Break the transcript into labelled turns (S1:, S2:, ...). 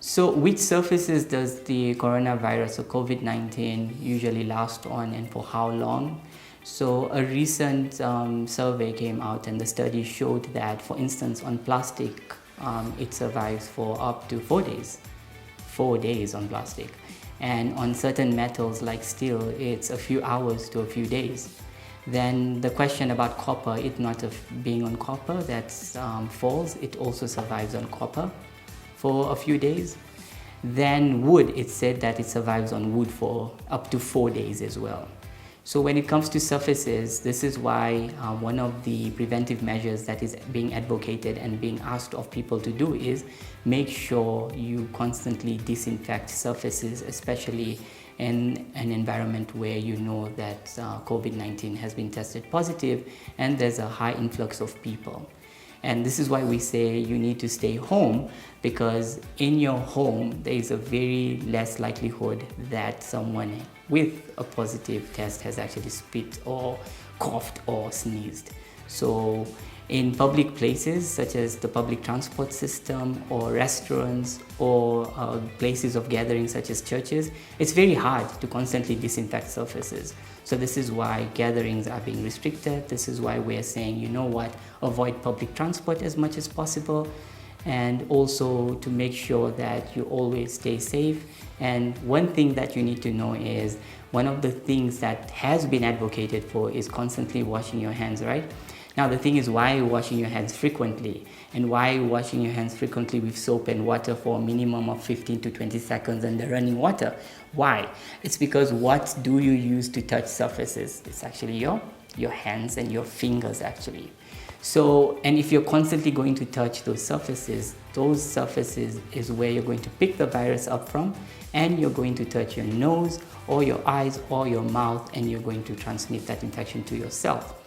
S1: So which surfaces does the coronavirus or COVID-19 usually last on, and for how long? So a recent survey came out, and the study showed that, for instance, on plastic, it survives for up to 4 days. 4 days on plastic. And on certain metals like steel, it's a few hours to a few days. Then the question about copper, it not of being on copper, that's false. It also survives on copper for a few days. Then wood, it's said that it survives on wood for up to 4 days as well. So when it comes to surfaces, this is why one of the preventive measures that is being advocated and being asked of people to do is make sure you constantly disinfect surfaces, especially in an environment where you know that COVID-19 has been tested positive and there's a high influx of people. And this is why we say you need to stay home, because in your home there is a very less likelihood that someone with a positive test has actually spit or coughed or sneezed. So in public places such as the public transport system or restaurants or places of gathering such as churches, it's very hard to constantly disinfect surfaces. So this is why gatherings are being restricted. This is why we're saying, you know what, avoid public transport as much as possible, and also to make sure that you always stay safe. And one thing that you need to know is, one of the things that has been advocated for is constantly washing your hands, right? Now the thing is, why are you washing your hands frequently? And why are you washing your hands frequently with soap and water for a minimum of 15 to 20 seconds and the running water? Why? It's because what do you use to touch surfaces? It's actually your hands and your fingers actually. So, and if you're constantly going to touch those surfaces is where you're going to pick the virus up from, and you're going to touch your nose or your eyes or your mouth, and you're going to transmit that infection to yourself.